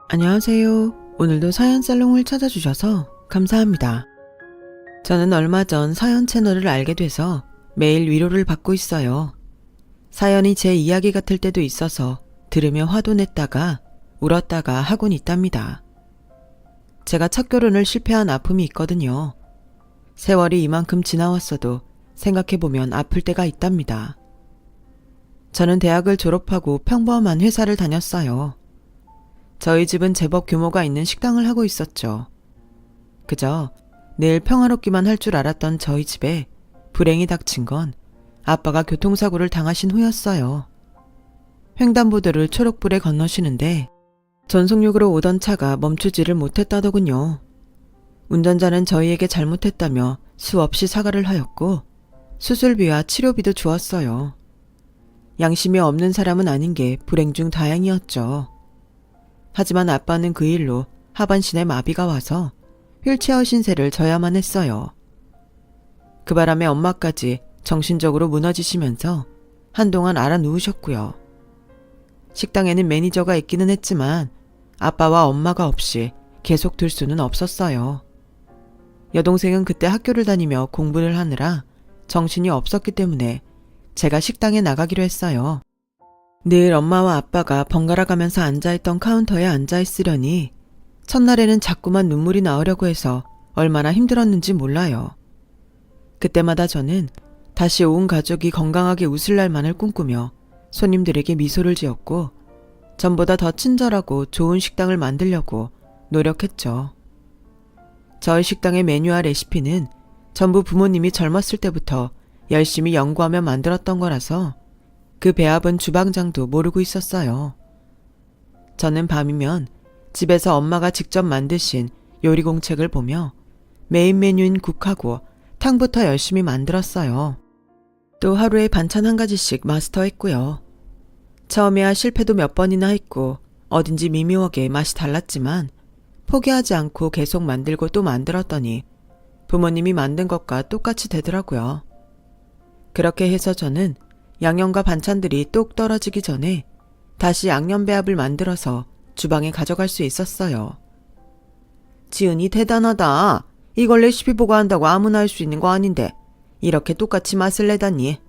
안녕하세요. 오늘도 사연살롱을 찾아주셔서 감사합니다. 저는 얼마 전 사연 채널을 알게 돼서 매일 위로를 받고 있어요. 사연이 제 이야기 같을 때도 있어서 들으며 화도 냈다가 울었다가 하곤 있답니다. 제가 첫 결혼을 실패한 아픔이 있거든요. 세월이 이만큼 지나왔어도 생각해보면 아플 때가 있답니다. 저는 대학을 졸업하고 평범한 회사를 다녔어요. 저희 집은 제법 규모가 있는 식당을 하고 있었죠. 그저 늘 평화롭기만 할 줄 알았던 저희 집에 불행이 닥친 건 아빠가 교통사고를 당하신 후였어요. 횡단보도를 초록불에 건너시는데 전속력으로 오던 차가 멈추지를 못했다더군요. 운전자는 저희에게 잘못했다며 수없이 사과를 하였고 수술비와 치료비도 주었어요. 양심이 없는 사람은 아닌 게 불행 중 다행이었죠. 하지만 아빠는 그 일로 하반신에 마비가 와서 휠체어 신세를 져야만 했어요. 그 바람에 엄마까지 정신적으로 무너지시면서 한동안 알아 누우셨고요. 식당에는 매니저가 있기는 했지만 아빠와 엄마가 없이 계속 둘 수는 없었어요. 여동생은 그때 학교를 다니며 공부를 하느라 정신이 없었기 때문에 제가 식당에 나가기로 했어요. 늘 엄마와 아빠가 번갈아 가면서 앉아있던 카운터에 앉아있으려니 첫날에는 자꾸만 눈물이 나오려고 해서 얼마나 힘들었는지 몰라요. 그때마다 저는 다시 온 가족이 건강하게 웃을 날만을 꿈꾸며 손님들에게 미소를 지었고 전보다 더 친절하고 좋은 식당을 만들려고 노력했죠. 저희 식당의 메뉴와 레시피는 전부 부모님이 젊었을 때부터 열심히 연구하며 만들었던 거라서 그 배합은 주방장도 모르고 있었어요. 저는 밤이면 집에서 엄마가 직접 만드신 요리 공책을 보며 메인 메뉴인 국하고 탕부터 열심히 만들었어요. 또 하루에 반찬 한 가지씩 마스터했고요. 처음에야 실패도 몇 번이나 했고 어딘지 미묘하게 맛이 달랐지만 포기하지 않고 계속 만들고 또 만들었더니 부모님이 만든 것과 똑같이 되더라고요. 그렇게 해서 저는 양념과 반찬들이 똑 떨어지기 전에 다시 양념 배합을 만들어서 주방에 가져갈 수 있었어요. 지은이 대단하다. 이걸 레시피 보고 한다고 아무나 할 수 있는 거 아닌데 이렇게 똑같이 맛을 내다니.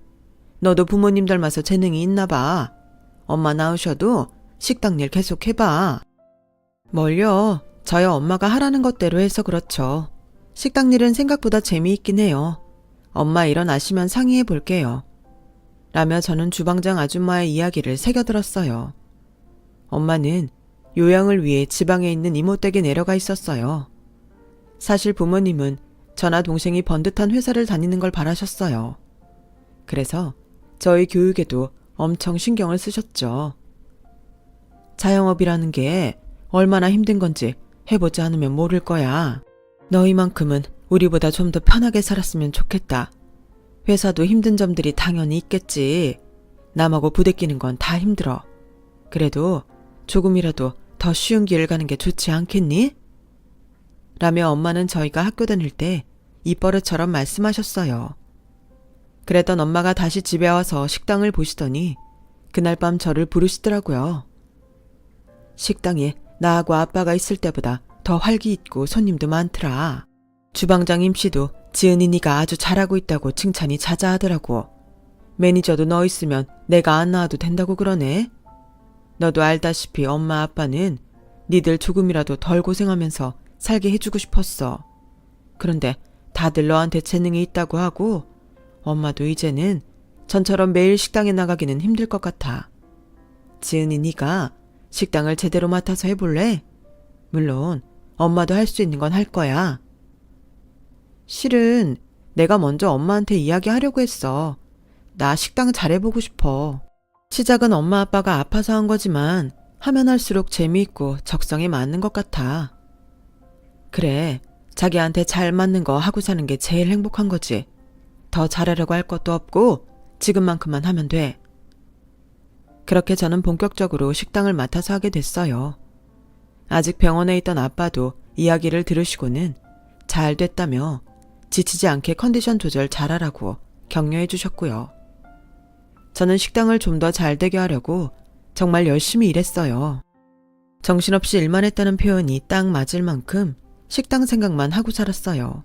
너도 부모님 닮아서 재능이 있나 봐. 엄마 낳으셔도 식당 일 계속 해봐. 뭘요? 저희 엄마가 하라는 것대로 해서 그렇죠. 식당 일은 생각보다 재미있긴 해요. 엄마 일어나시면 상의해 볼게요. 라며 저는 주방장 아줌마의 이야기를 새겨들었어요. 엄마는 요양을 위해 지방에 있는 이모댁에 내려가 있었어요. 사실 부모님은 저나 동생이 번듯한 회사를 다니는 걸 바라셨어요. 그래서 저희 교육에도 엄청 신경을 쓰셨죠. 자영업이라는 게 얼마나 힘든 건지 해보지 않으면 모를 거야. 너희만큼은 우리보다 좀 더 편하게 살았으면 좋겠다. 회사도 힘든 점들이 당연히 있겠지. 남하고 부대끼는 건 다 힘들어. 그래도 조금이라도 더 쉬운 길을 가는 게 좋지 않겠니? 라며 엄마는 저희가 학교 다닐 때 입버릇처럼 말씀하셨어요. 그랬던 엄마가 다시 집에 와서 식당을 보시더니 그날 밤 저를 부르시더라고요. 식당에 나하고 아빠가 있을 때보다 더 활기 있고 손님도 많더라. 주방장 임씨도 지은이 네가 아주 잘하고 있다고 칭찬이 자자하더라고. 매니저도 너 있으면 내가 안 나와도 된다고 그러네. 너도 알다시피 엄마 아빠는 니들 조금이라도 덜 고생하면서 살게 해주고 싶었어. 그런데 다들 너한테 재능이 있다고 하고 엄마도 이제는 전처럼 매일 식당에 나가기는 힘들 것 같아. 지은이 네가 식당을 제대로 맡아서 해볼래? 물론 엄마도 할 수 있는 건 할 거야. 실은 내가 먼저 엄마한테 이야기하려고 했어. 나 식당 잘해보고 싶어. 시작은 엄마 아빠가 아파서 한 거지만 하면 할수록 재미있고 적성에 맞는 것 같아. 그래, 자기한테 잘 맞는 거 하고 사는 게 제일 행복한 거지. 더 잘하려고 할 것도 없고 지금만큼만 하면 돼. 그렇게 저는 본격적으로 식당을 맡아서 하게 됐어요. 아직 병원에 있던 아빠도 이야기를 들으시고는 잘 됐다며 지치지 않게 컨디션 조절 잘하라고 격려해 주셨고요. 저는 식당을 좀 더 잘 되게 하려고 정말 열심히 일했어요. 정신없이 일만 했다는 표현이 딱 맞을 만큼 식당 생각만 하고 살았어요.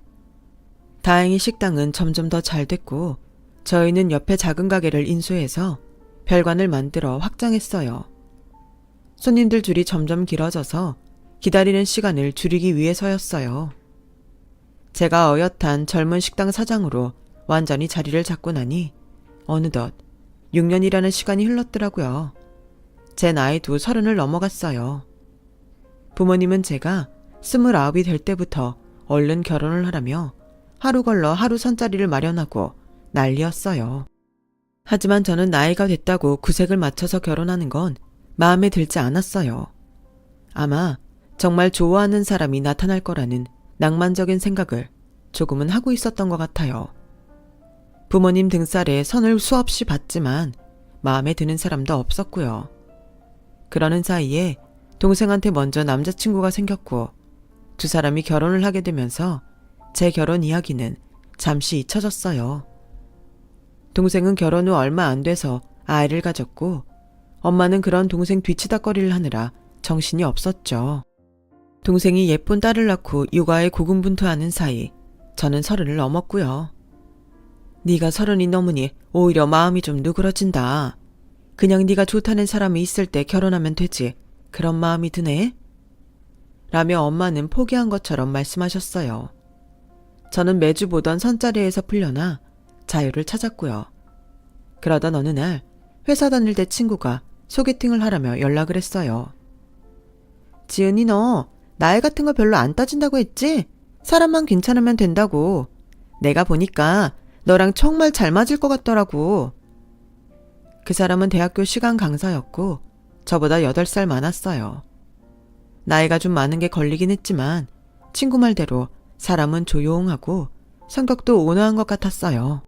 다행히 식당은 점점 더 잘 됐고 저희는 옆에 작은 가게를 인수해서 별관을 만들어 확장했어요. 손님들 줄이 점점 길어져서 기다리는 시간을 줄이기 위해서였어요. 제가 어엿한 젊은 식당 사장으로 완전히 자리를 잡고 나니 어느덧 6년이라는 시간이 흘렀더라고요. 제 나이도 30을 넘어갔어요. 부모님은 제가 29이 될 때부터 얼른 결혼을 하라며 하루 걸러 하루 선자리를 마련하고 난리였어요. 하지만 저는 나이가 됐다고 구색을 맞춰서 결혼하는 건 마음에 들지 않았어요. 아마 정말 좋아하는 사람이 나타날 거라는 낭만적인 생각을 조금은 하고 있었던 것 같아요. 부모님 등살에 선을 수없이 봤지만 마음에 드는 사람도 없었고요. 그러는 사이에 동생한테 먼저 남자친구가 생겼고 두 사람이 결혼을 하게 되면서 제 결혼 이야기는 잠시 잊혀졌어요. 동생은 결혼 후 얼마 안 돼서 아이를 가졌고 엄마는 그런 동생 뒤치다꺼리를 하느라 정신이 없었죠. 동생이 예쁜 딸을 낳고 육아에 고군분투하는 사이 저는 30을 넘었고요. 네가 30이 넘으니 오히려 마음이 좀 누그러진다. 그냥 네가 좋다는 사람이 있을 때 결혼하면 되지. 그런 마음이 드네? 라며 엄마는 포기한 것처럼 말씀하셨어요. 저는 매주 보던 선자리에서 풀려나 자유를 찾았고요. 그러던 어느 날 회사 다닐 때 친구가 소개팅을 하라며 연락을 했어요. 지은이 너 나이 같은 거 별로 안 따진다고 했지? 사람만 괜찮으면 된다고. 내가 보니까 너랑 정말 잘 맞을 것 같더라고. 그 사람은 대학교 시간 강사였고 저보다 8살 많았어요. 나이가 좀 많은 게 걸리긴 했지만 친구 말대로 사람은 조용하고 성격도 온화한 것 같았어요.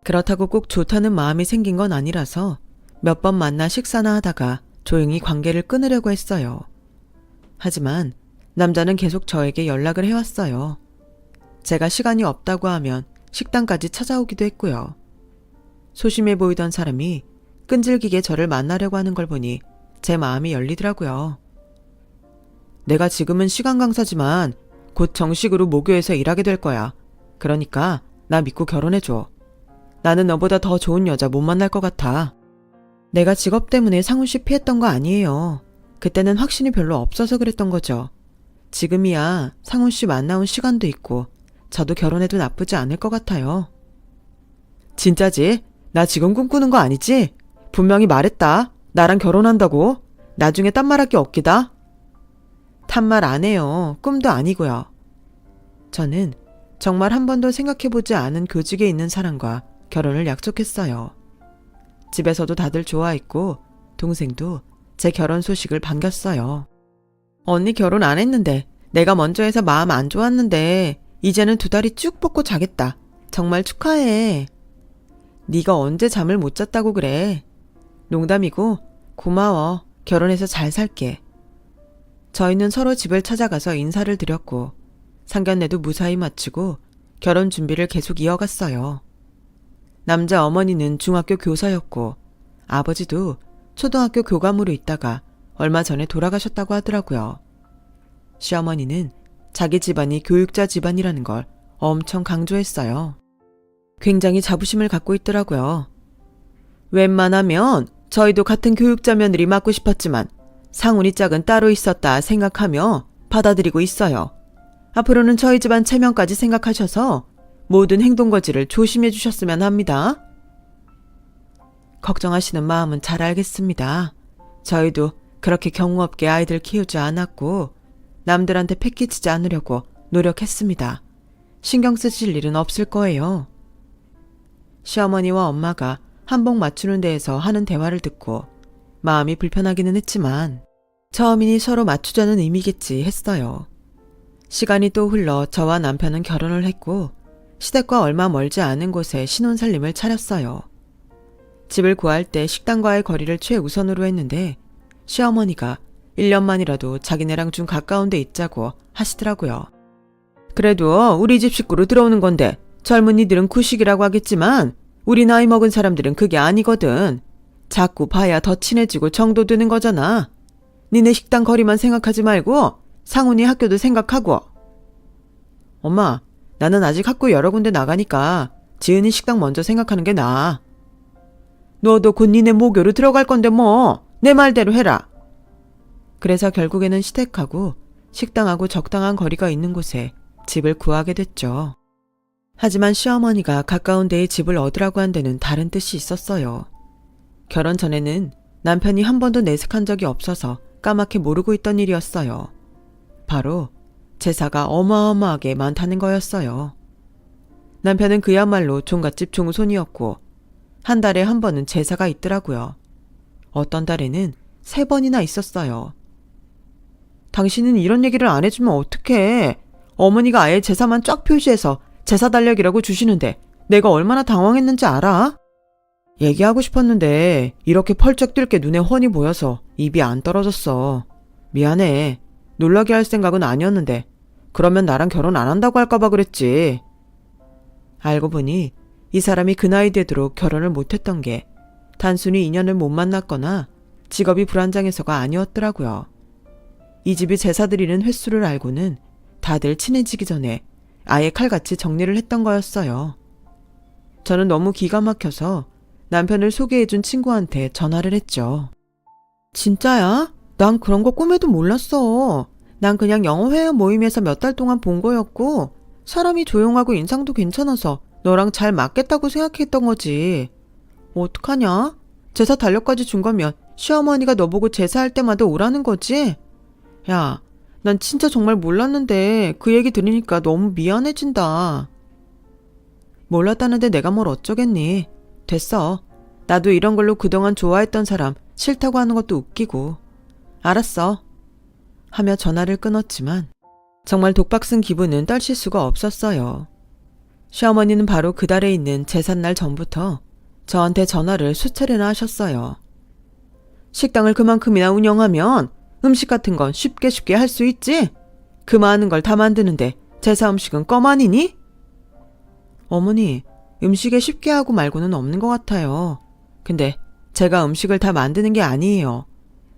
그렇다고 꼭 좋다는 마음이 생긴 건 아니라서 몇 번 만나 식사나 하다가 조용히 관계를 끊으려고 했어요. 하지만 남자는 계속 저에게 연락을 해왔어요. 제가 시간이 없다고 하면 식당까지 찾아오기도 했고요. 소심해 보이던 사람이 끈질기게 저를 만나려고 하는 걸 보니 제 마음이 열리더라고요. 내가 지금은 시간 강사지만 곧 정식으로 모교에서 일하게 될 거야. 그러니까 나 믿고 결혼해줘. 나는 너보다 더 좋은 여자 못 만날 것 같아. 내가 직업 때문에 상훈 씨 피했던 거 아니에요. 그때는 확신이 별로 없어서 그랬던 거죠. 지금이야 상훈 씨 만나온 시간도 있고 저도 결혼해도 나쁘지 않을 것 같아요. 진짜지? 나 지금 꿈꾸는 거 아니지? 분명히 말했다. 나랑 결혼한다고. 나중에 딴 말할 게 없기다. 딴말 안 해요. 꿈도 아니고요. 저는 정말 한 번도 생각해보지 않은 교직에 있는 사람과 결혼을 약속했어요. 집에서도 다들 좋아했고 동생도 제 결혼 소식을 반겼어요. 언니 결혼 안 했는데 내가 먼저 해서 마음 안 좋았는데 이제는 2다리 쭉 뻗고 자겠다. 정말 축하해. 네가 언제 잠을 못 잤다고 그래. 농담이고 고마워. 결혼해서 잘 살게. 저희는 서로 집을 찾아가서 인사를 드렸고 상견례도 무사히 마치고 결혼 준비를 계속 이어갔어요. 남자 어머니는 중학교 교사였고 아버지도 초등학교 교감으로 있다가 얼마 전에 돌아가셨다고 하더라고요. 시어머니는 자기 집안이 교육자 집안이라는 걸 엄청 강조했어요. 굉장히 자부심을 갖고 있더라고요. 웬만하면 저희도 같은 교육자 며느리 맡고 싶었지만 상훈이 짝은 따로 있었다 생각하며 받아들이고 있어요. 앞으로는 저희 집안 체면까지 생각하셔서 모든 행동거지를 조심해 주셨으면 합니다. 걱정하시는 마음은 잘 알겠습니다. 저희도 그렇게 경우 없게 아이들 키우지 않았고 남들한테 패기치지 않으려고 노력했습니다. 신경 쓰실 일은 없을 거예요. 시어머니와 엄마가 한복 맞추는 데에서 하는 대화를 듣고 마음이 불편하기는 했지만 처음이니 서로 맞추자는 의미겠지 했어요. 시간이 또 흘러 저와 남편은 결혼을 했고 시댁과 얼마 멀지 않은 곳에 신혼살림을 차렸어요. 집을 구할 때 식당과의 거리를 최우선으로 했는데 시어머니가 1년만이라도 자기네랑 좀 가까운 데 있자고 하시더라고요. 그래도 우리 집 식구로 들어오는 건데 젊은이들은 구식이라고 하겠지만 우리 나이 먹은 사람들은 그게 아니거든. 자꾸 봐야 더 친해지고 정도 드는 거잖아. 니네 식당 거리만 생각하지 말고 상훈이 학교도 생각하고. 엄마, 나는 아직 학교 여러 군데 나가니까 지은이 식당 먼저 생각하는 게 나아. 너도 곧 니네 모교로 들어갈 건데 뭐 내 말대로 해라. 그래서 결국에는 시댁하고 식당하고 적당한 거리가 있는 곳에 집을 구하게 됐죠. 하지만 시어머니가 가까운 데에 집을 얻으라고 한 데는 다른 뜻이 있었어요. 결혼 전에는 남편이 한 번도 내색한 적이 없어서 까맣게 모르고 있던 일이었어요. 바로 제사가 어마어마하게 많다는 거였어요. 남편은 그야말로 종갓집 종손이었고 한 달에 한 번은 제사가 있더라고요. 어떤 달에는 3번이나 있었어요. 당신은 이런 얘기를 안 해주면 어떡해. 어머니가 아예 제사만 쫙 표시해서 제사 달력이라고 주시는데 내가 얼마나 당황했는지 알아? 얘기하고 싶었는데 이렇게 펄쩍 뛸 게 눈에 훤히 보여서 입이 안 떨어졌어. 미안해. 놀라게 할 생각은 아니었는데 그러면 나랑 결혼 안 한다고 할까봐 그랬지. 알고 보니 이 사람이 그 나이 되도록 결혼을 못했던 게 단순히 인연을 못 만났거나 직업이 불안정해서가 아니었더라고요. 이 집이 제사 드리는 횟수를 알고는 다들 친해지기 전에 아예 칼같이 정리를 했던 거였어요. 저는 너무 기가 막혀서 남편을 소개해준 친구한테 전화를 했죠. 진짜야? 난 그런 거 꿈에도 몰랐어. 난 그냥 영어 회화 모임에서 몇 달 동안 본 거였고 사람이 조용하고 인상도 괜찮아서 너랑 잘 맞겠다고 생각했던 거지. 어떡하냐? 제사 달력까지 준 거면 시어머니가 너 보고 제사할 때마다 오라는 거지? 야, 난 진짜 정말 몰랐는데 그 얘기 들으니까 너무 미안해진다. 몰랐다는데 내가 뭘 어쩌겠니? 됐어. 나도 이런 걸로 그동안 좋아했던 사람 싫다고 하는 것도 웃기고. 알았어. 하며 전화를 끊었지만 정말 독박 쓴 기분은 떨칠 수가 없었어요. 시어머니는 바로 그 달에 있는 제삿날 전부터 저한테 전화를 수차례나 하셨어요. 식당을 그만큼이나 운영하면 음식 같은 건 쉽게 할 수 있지? 그 많은 걸 다 만드는데 제사 음식은 껌 아니니? 어머니, 음식에 쉽게 하고 말고는 없는 것 같아요. 근데 제가 음식을 다 만드는 게 아니에요.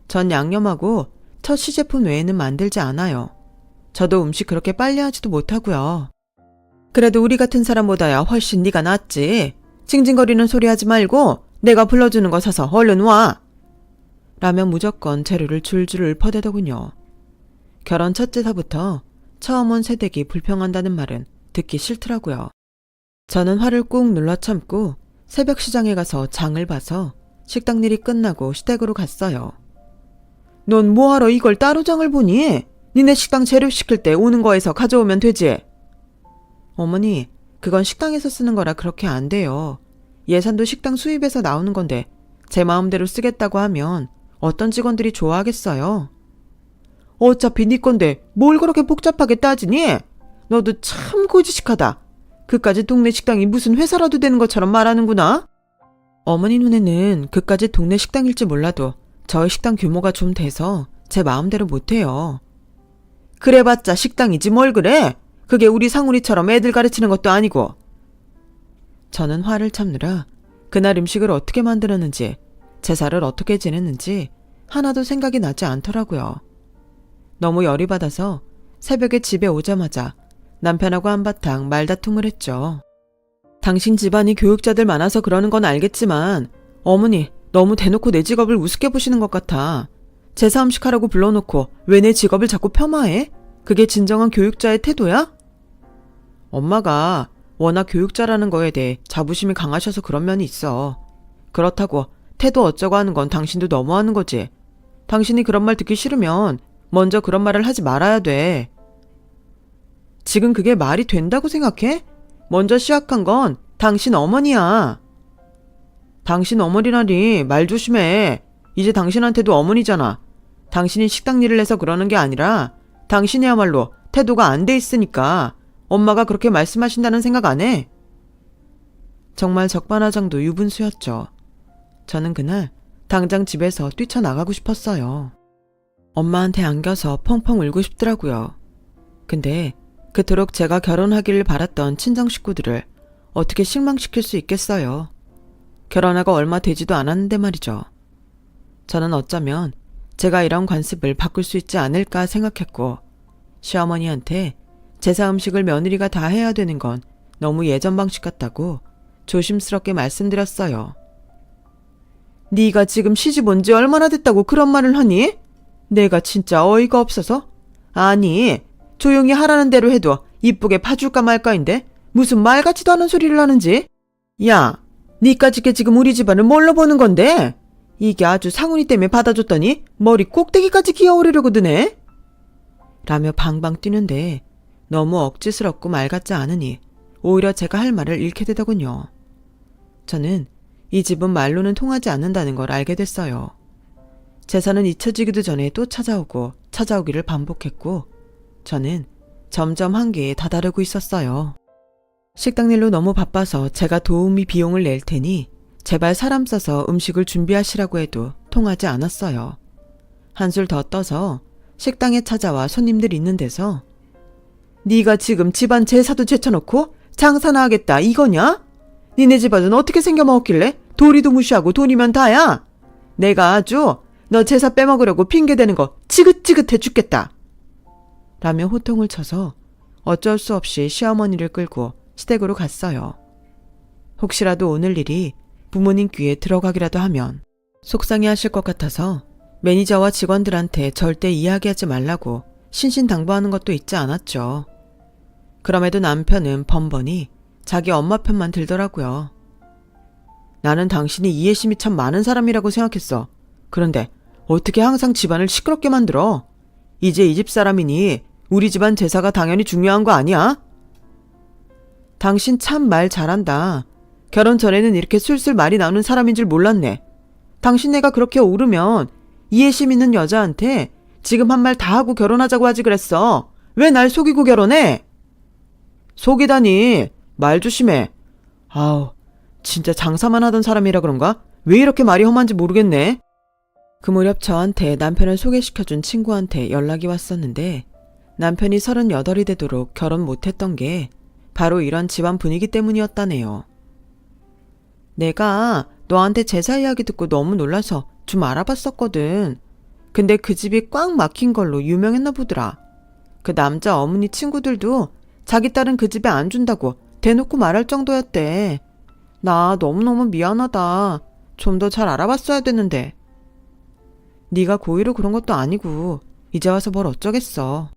전 양념하고 첫 시제품 외에는 만들지 않아요. 저도 음식 그렇게 빨리 하지도 못하고요. 그래도 우리 같은 사람보다야 훨씬 네가 낫지. 징징거리는 소리 하지 말고 내가 불러주는 거 사서 얼른 와. 라면 무조건 재료를 줄줄 읊어대더군요. 결혼 첫 제사부터 처음 온 새댁이 불평한다는 말은 듣기 싫더라고요. 저는 화를 꾹 눌러 참고 새벽 시장에 가서 장을 봐서 식당 일이 끝나고 시댁으로 갔어요. 넌 뭐하러 이걸 따로 장을 보니? 니네 식당 재료 시킬 때 오는 거에서 가져오면 되지. 어머니, 그건 식당에서 쓰는 거라 그렇게 안 돼요. 예산도 식당 수입에서 나오는 건데 제 마음대로 쓰겠다고 하면 어떤 직원들이 좋아하겠어요? 어차피 네 건데 뭘 그렇게 복잡하게 따지니? 너도 참 고지식하다. 그까짓 동네 식당이 무슨 회사라도 되는 것처럼 말하는구나. 어머니 눈에는 그까짓 동네 식당일지 몰라도 저희 식당 규모가 좀 돼서 제 마음대로 못해요. 그래봤자 식당이지 뭘 그래? 그게 우리 상훈이처럼 애들 가르치는 것도 아니고. 저는 화를 참느라 그날 음식을 어떻게 만들었는지 제사를 어떻게 지냈는지 하나도 생각이 나지 않더라고요. 너무 열이 받아서 새벽에 집에 오자마자 남편하고 한바탕 말다툼을 했죠. 당신 집안이 교육자들 많아서 그러는 건 알겠지만 어머니 너무 대놓고 내 직업을 우습게 보시는 것 같아. 제사 음식하라고 불러놓고 왜 내 직업을 자꾸 폄하해? 그게 진정한 교육자의 태도야? 엄마가 워낙 교육자라는 거에 대해 자부심이 강하셔서 그런 면이 있어. 그렇다고 태도 어쩌고 하는 건 당신도 너무하는 거지. 당신이 그런 말 듣기 싫으면 먼저 그런 말을 하지 말아야 돼. 지금 그게 말이 된다고 생각해? 먼저 시작한 건 당신 어머니야. 당신 어머니라니 말 조심해. 이제 당신한테도 어머니잖아. 당신이 식당 일을 해서 그러는 게 아니라 당신이야말로 태도가 안 돼 있으니까 엄마가 그렇게 말씀하신다는 생각 안 해? 정말 적반하장도 유분수였죠. 저는 그날 당장 집에서 뛰쳐나가고 싶었어요. 엄마한테 안겨서 펑펑 울고 싶더라고요. 근데 그토록 제가 결혼하기를 바랐던 친정 식구들을 어떻게 실망시킬 수 있겠어요. 결혼하고 얼마 되지도 않았는데 말이죠. 저는 어쩌면 제가 이런 관습을 바꿀 수 있지 않을까 생각했고 시어머니한테 제사 음식을 며느리가 다 해야 되는 건 너무 예전 방식 같다고 조심스럽게 말씀드렸어요. 네가 지금 시집 온 지 얼마나 됐다고 그런 말을 하니? 내가 진짜 어이가 없어서? 아니, 조용히 하라는 대로 해도 이쁘게 봐줄까 말까인데 무슨 말 같지도 않은 소리를 하는지? 야, 니까짓 게 지금 우리 집안을 뭘로 보는 건데? 이게 아주 상훈이 때문에 받아줬더니 머리 꼭대기까지 기어오르려고 드네? 라며 방방 뛰는데 너무 억지스럽고 말 같지 않으니 오히려 제가 할 말을 잃게 되더군요. 저는 이 집은 말로는 통하지 않는다는 걸 알게 됐어요. 제사는 잊혀지기도 전에 또 찾아오고 찾아오기를 반복했고 저는 점점 한계에 다다르고 있었어요. 식당 일로 너무 바빠서 제가 도우미 비용을 낼 테니 제발 사람 써서 음식을 준비하시라고 해도 통하지 않았어요. 한술 더 떠서 식당에 찾아와 손님들 있는 데서 네가 지금 집안 제사도 제쳐놓고 장사나 하겠다 이거냐? 니네 집안은 어떻게 생겨먹었길래 도리도 무시하고 돈이면 다야? 내가 아주 너 제사 빼먹으려고 핑계대는 거 지긋지긋해 죽겠다. 라며 호통을 쳐서 어쩔 수 없이 시어머니를 끌고 시댁으로 갔어요. 혹시라도 오늘 일이 부모님 귀에 들어가기라도 하면 속상해하실 것 같아서 매니저와 직원들한테 절대 이야기하지 말라고 신신당부하는 것도 잊지 않았죠. 그럼에도 남편은 번번이 자기 엄마 편만 들더라고요. 나는 당신이 이해심이 참 많은 사람이라고 생각했어. 그런데 어떻게 항상 집안을 시끄럽게 만들어? 이제 이 집 사람이니 우리 집안 제사가 당연히 중요한 거 아니야? 당신 참 말 잘한다. 결혼 전에는 이렇게 술술 말이 나오는 사람인 줄 몰랐네. 당신네가 그렇게 오르면 이해심 있는 여자한테 지금 한 말 다 하고 결혼하자고 하지 그랬어. 왜 날 속이고 결혼해? 속이다니. 말 조심해. 아우, 진짜 장사만 하던 사람이라 그런가? 왜 이렇게 말이 험한지 모르겠네. 그 무렵 저한테 남편을 소개시켜준 친구한테 연락이 왔었는데 남편이 38이 되도록 결혼 못했던 게 바로 이런 집안 분위기 때문이었다네요. 내가 너한테 제사 이야기 듣고 너무 놀라서 좀 알아봤었거든. 근데 그 집이 꽉 막힌 걸로 유명했나 보더라. 그 남자 어머니 친구들도 자기 딸은 그 집에 안 준다고 대놓고 말할 정도였대. 나 너무너무 미안하다. 좀 더 잘 알아봤어야 됐는데. 네가 고의로 그런 것도 아니고 이제 와서 뭘 어쩌겠어.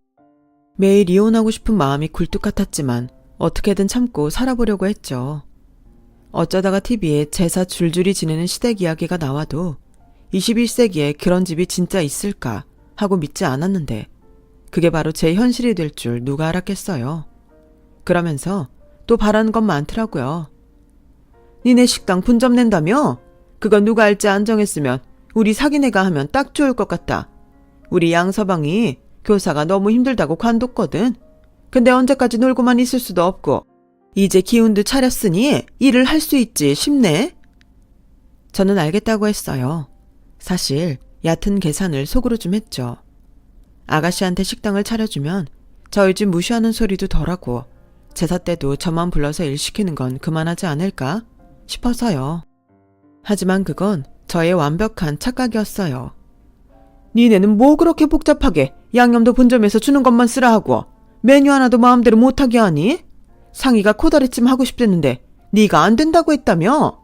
매일 이혼하고 싶은 마음이 굴뚝 같았지만 어떻게든 참고 살아보려고 했죠. 어쩌다가 TV에 제사 줄줄이 지내는 시댁 이야기가 나와도 21세기에 그런 집이 진짜 있을까 하고 믿지 않았는데 그게 바로 제 현실이 될 줄 누가 알았겠어요. 그러면서 또 바라는 건 많더라고요. 니네 식당 분점 낸다며? 그거 누가 할지 안 정했으면 우리 사기네가 하면 딱 좋을 것 같다. 우리 양서방이 교사가 너무 힘들다고 관뒀거든. 근데 언제까지 놀고만 있을 수도 없고 이제 기운도 차렸으니 일을 할 수 있지 싶네. 저는 알겠다고 했어요. 사실 얕은 계산을 속으로 좀 했죠. 아가씨한테 식당을 차려주면 저희 집 무시하는 소리도 덜하고 제사 때도 저만 불러서 일 시키는 건 그만하지 않을까 싶어서요. 하지만 그건 저의 완벽한 착각이었어요. 니네는 뭐 그렇게 복잡하게 양념도 본점에서 주는 것만 쓰라 하고 메뉴 하나도 마음대로 못하게 하니? 상의가 코다리찜 하고 싶댔는데 네가 안 된다고 했다며?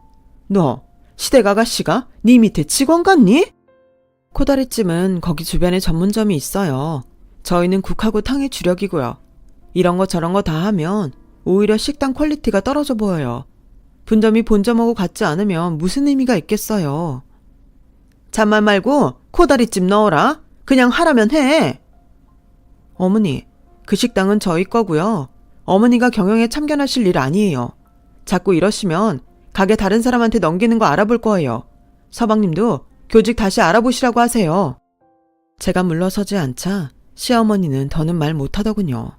너 시댁 아가씨가 네 밑에 직원 같니? 코다리찜은 거기 주변에 전문점이 있어요. 저희는 국하고 탕이 주력이고요. 이런 거 저런 거 다 하면 오히려 식당 퀄리티가 떨어져 보여요. 분점이 본점하고 같지 않으면 무슨 의미가 있겠어요. 잔말 말고 코다리찜 넣어라. 그냥 하라면 해. 어머니, 그 식당은 저희 거고요. 어머니가 경영에 참견하실 일 아니에요. 자꾸 이러시면 가게 다른 사람한테 넘기는 거 알아볼 거예요. 서방님도 교직 다시 알아보시라고 하세요. 제가 물러서지 않자 시어머니는 더는 말 못하더군요.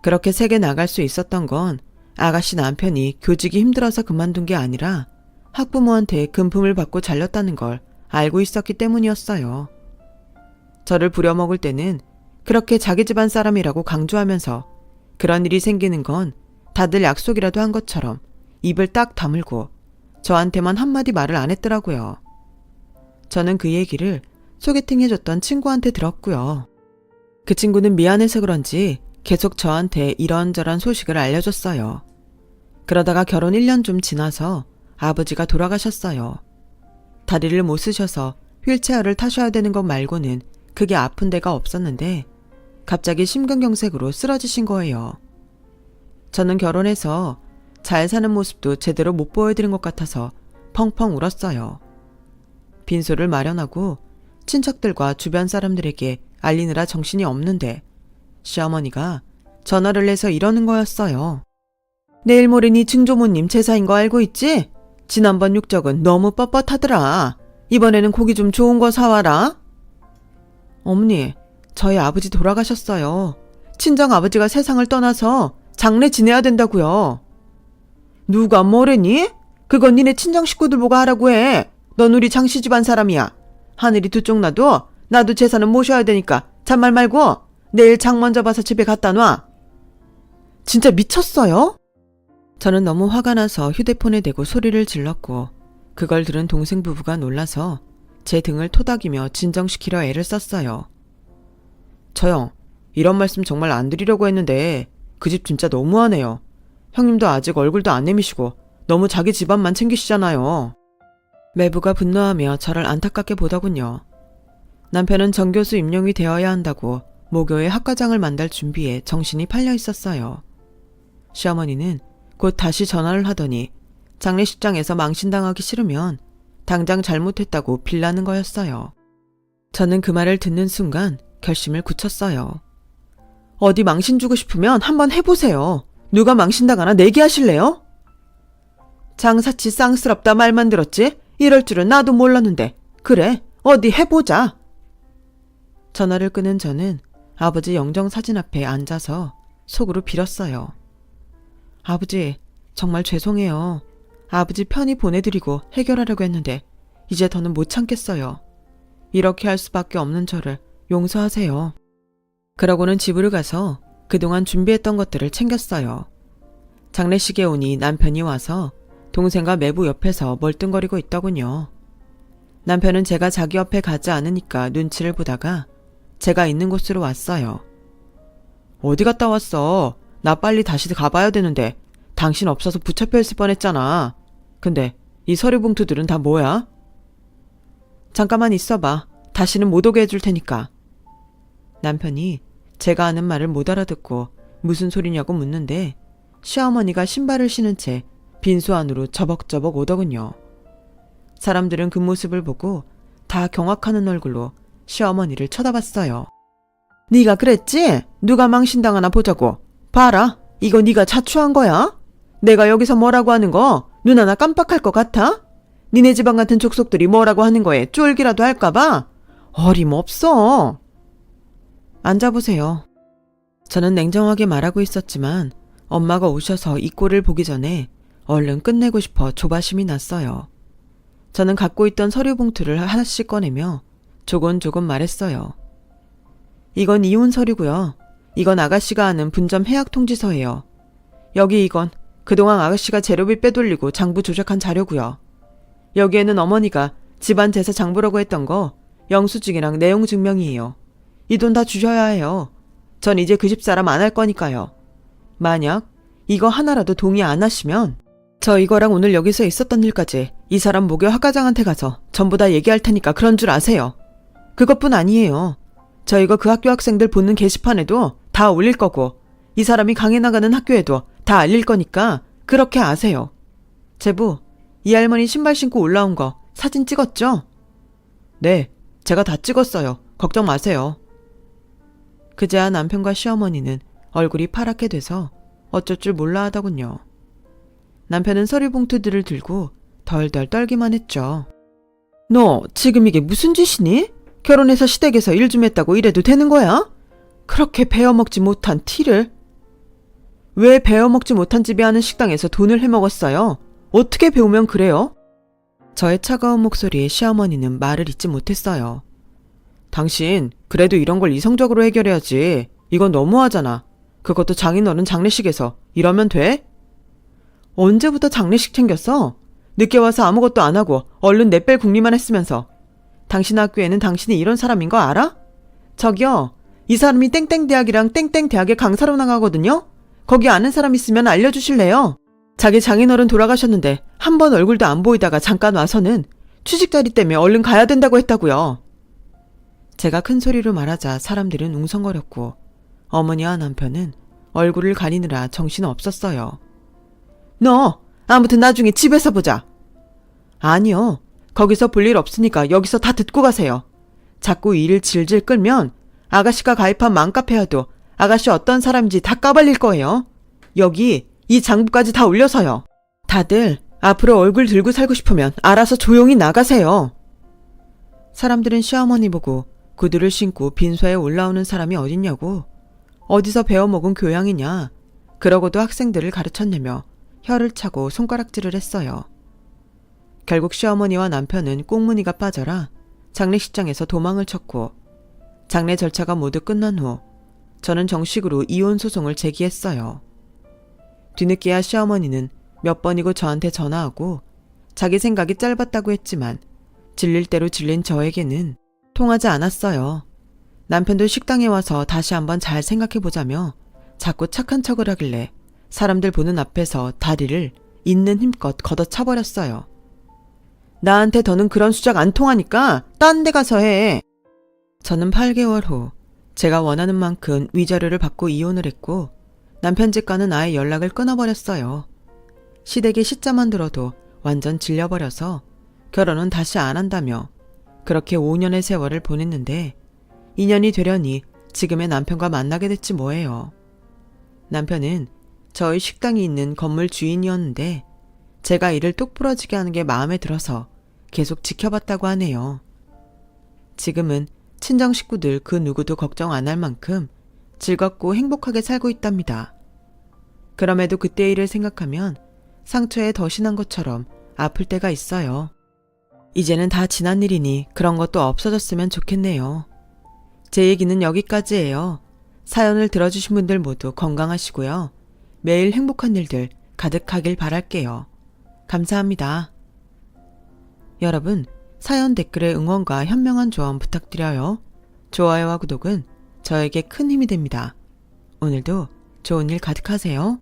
그렇게 세게 나갈 수 있었던 건 아가씨 남편이 교직이 힘들어서 그만둔 게 아니라 학부모한테 금품을 받고 잘렸다는 걸 알고 있었기 때문이었어요. 저를 부려먹을 때는 그렇게 자기 집안 사람이라고 강조하면서 그런 일이 생기는 건 다들 약속이라도 한 것처럼 입을 딱 다물고 저한테만 한마디 말을 안 했더라고요. 저는 그 얘기를 소개팅 해줬던 친구한테 들었고요. 그 친구는 미안해서 그런지 계속 저한테 이런저런 소식을 알려줬어요. 그러다가 결혼 1년 좀 지나서 아버지가 돌아가셨어요. 다리를 못 쓰셔서 휠체어를 타셔야 되는 것 말고는 크게 아픈 데가 없었는데 갑자기 심근경색으로 쓰러지신 거예요. 저는 결혼해서 잘 사는 모습도 제대로 못 보여드린 것 같아서 펑펑 울었어요. 빈소를 마련하고 친척들과 주변 사람들에게 알리느라 정신이 없는데 시어머니가 전화를 해서 이러는 거였어요. 내일 모레 네 증조모님 제사인 거 알고 있지? 지난번 육적은 너무 뻣뻣하더라. 이번에는 고기 좀 좋은 거 사와라. 어머니, 저희 아버지 돌아가셨어요. 친정 아버지가 세상을 떠나서 장례 지내야 된다고요. 누가 뭐래니? 그건 니네 친정 식구들 보고 하라고 해. 넌 우리 장씨 집안 사람이야. 하늘이 두 쪽 나도 제사는 모셔야 되니까 잔말 말고 내일 장 먼저 봐서 집에 갖다 놔. 진짜 미쳤어요? 저는 너무 화가 나서 휴대폰에 대고 소리를 질렀고 그걸 들은 동생 부부가 놀라서 제 등을 토닥이며 진정시키려 애를 썼어요. 저형, 이런 말씀 정말 안 드리려고 했는데 그 집 진짜 너무하네요. 형님도 아직 얼굴도 안 내미시고 너무 자기 집안만 챙기시잖아요. 매부가 분노하며 저를 안타깝게 보더군요. 남편은 정교수 임용이 되어야 한다고 모교에 학과장을 만들 준비에 정신이 팔려 있었어요. 시어머니는 곧 다시 전화를 하더니 장례식장에서 망신당하기 싫으면 당장 잘못했다고 빌라는 거였어요. 저는 그 말을 듣는 순간 결심을 굳혔어요. 어디 망신 주고 싶으면 한번 해보세요. 누가 망신당하나 내기하실래요? 장사치 쌍스럽다 말만 들었지? 이럴 줄은 나도 몰랐는데. 그래, 어디 해보자. 전화를 끄는 저는 아버지 영정사진 앞에 앉아서 속으로 빌었어요. 아버지, 정말 죄송해요. 아버지 편히 보내드리고 해결하려고 했는데 이제 더는 못 참겠어요. 이렇게 할 수밖에 없는 저를 용서하세요. 그러고는 집으로 가서 그동안 준비했던 것들을 챙겼어요. 장례식에 오니 남편이 와서 동생과 매부 옆에서 멀뚱거리고 있더군요. 남편은 제가 자기 옆에 가지 않으니까 눈치를 보다가 제가 있는 곳으로 왔어요. 어디 갔다 왔어? 나 빨리 다시 가봐야 되는데 당신 없어서 붙잡혀 있을 뻔했잖아. 근데 이 서류 봉투들은 다 뭐야? 잠깐만 있어봐. 다시는 못 오게 해줄 테니까. 남편이 제가 하는 말을 못 알아듣고 무슨 소리냐고 묻는데 시어머니가 신발을 신은 채 빈소 안으로 저벅저벅 오더군요. 사람들은 그 모습을 보고 다 경악하는 얼굴로 시어머니를 쳐다봤어요. 네가 그랬지? 누가 망신당하나 보자고. 봐라, 이거 네가 자초한 거야? 내가 여기서 뭐라고 하는 거 눈 하나 깜빡할 것 같아? 니네 집안 같은 족속들이 뭐라고 하는 거에 쫄기라도 할까봐? 어림없어. 앉아보세요. 저는 냉정하게 말하고 있었지만 엄마가 오셔서 이 꼴을 보기 전에 얼른 끝내고 싶어 조바심이 났어요. 저는 갖고 있던 서류 봉투를 하나씩 꺼내며 조곤조곤 말했어요. 이건 이혼 서류고요. 이건 아가씨가 하는 분점 해약 통지서예요. 여기 이건 그동안 아가씨가 재료비 빼돌리고 장부 조작한 자료고요. 여기에는 어머니가 집안 제사 장부라고 했던 거 영수증이랑 내용 증명이에요. 이 돈 다 주셔야 해요. 전 이제 그 집 사람 안 할 거니까요. 만약 이거 하나라도 동의 안 하시면 저 이거랑 오늘 여기서 있었던 일까지 이 사람 모교 학과장한테 가서 전부 다 얘기할 테니까 그런 줄 아세요. 그것뿐 아니에요. 저 이거 그 학교 학생들 보는 게시판에도 다 올릴 거고 이 사람이 강의 나가는 학교에도 다 알릴 거니까 그렇게 아세요. 제부, 이 할머니 신발 신고 올라온 거 사진 찍었죠? 네, 제가 다 찍었어요. 걱정 마세요. 그제야 남편과 시어머니는 얼굴이 파랗게 돼서 어쩔 줄 몰라 하더군요. 남편은 서류 봉투들을 들고 덜덜 떨기만 했죠. 너 지금 이게 무슨 짓이니? 결혼해서 시댁에서 일 좀 했다고 이래도 되는 거야? 그렇게 베어먹지 못한 티를. 왜 베어먹지 못한 집이 하는 식당에서 돈을 해먹었어요? 어떻게 배우면 그래요? 저의 차가운 목소리에 시어머니는 말을 잇지 못했어요. 당신 그래도 이런 걸 이성적으로 해결해야지. 이건 너무하잖아. 그것도 장인어른 장례식에서 이러면 돼? 언제부터 장례식 챙겼어? 늦게 와서 아무것도 안 하고 얼른 내뺄 궁리만 했으면서. 당신 학교에는 당신이 이런 사람인 거 알아? 저기요, 이 사람이 땡땡 대학이랑 땡땡 대학에 강사로 나가거든요? 거기 아는 사람 있으면 알려주실래요? 자기 장인어른 돌아가셨는데 한 번 얼굴도 안 보이다가 잠깐 와서는 취직 자리 때문에 얼른 가야 된다고 했다고요. 제가 큰 소리로 말하자 사람들은 웅성거렸고 어머니와 남편은 얼굴을 가리느라 정신 없었어요. 너 아무튼 나중에 집에서 보자. 아니요. 거기서 볼 일 없으니까 여기서 다 듣고 가세요. 자꾸 일을 질질 끌면 아가씨가 가입한 맘카페여도 아가씨 어떤 사람인지 다 까발릴 거예요. 여기 이 장부까지 다 올려서요. 다들 앞으로 얼굴 들고 살고 싶으면 알아서 조용히 나가세요. 사람들은 시어머니 보고 구두를 신고 빈소에 올라오는 사람이 어딨냐고, 어디서 배워먹은 교양이냐, 그러고도 학생들을 가르쳤냐며 혀를 차고 손가락질을 했어요. 결국 시어머니와 남편은 꽁무니가 빠져라 장례식장에서 도망을 쳤고, 장례 절차가 모두 끝난 후 저는 정식으로 이혼 소송을 제기했어요. 뒤늦게야 시어머니는 몇 번이고 저한테 전화하고 자기 생각이 짧았다고 했지만 질릴 대로 질린 저에게는 통하지 않았어요. 남편도 식당에 와서 다시 한번 잘 생각해보자며 자꾸 착한 척을 하길래 사람들 보는 앞에서 다리를 있는 힘껏 걷어차버렸어요. 나한테 더는 그런 수작 안 통하니까 딴 데 가서 해. 저는 8개월 후 제가 원하는 만큼 위자료를 받고 이혼을 했고 남편 집과는 아예 연락을 끊어버렸어요. 시댁의 시자만 들어도 완전 질려버려서 결혼은 다시 안 한다며 그렇게 5년의 세월을 보냈는데 2년이 되려니 지금의 남편과 만나게 됐지 뭐예요. 남편은 저희 식당이 있는 건물 주인이었는데 제가 일을 똑부러지게 하는 게 마음에 들어서 계속 지켜봤다고 하네요. 지금은 친정 식구들 그 누구도 걱정 안 할 만큼 즐겁고 행복하게 살고 있답니다. 그럼에도 그때 일을 생각하면 상처에 더 신한 것처럼 아플 때가 있어요. 이제는 다 지난 일이니 그런 것도 없어졌으면 좋겠네요. 제 얘기는 여기까지예요. 사연을 들어주신 분들 모두 건강하시고요. 매일 행복한 일들 가득하길 바랄게요. 감사합니다. 여러분, 사연 댓글에 응원과 현명한 조언 부탁드려요. 좋아요와 구독은 저에게 큰 힘이 됩니다. 오늘도 좋은 일 가득하세요.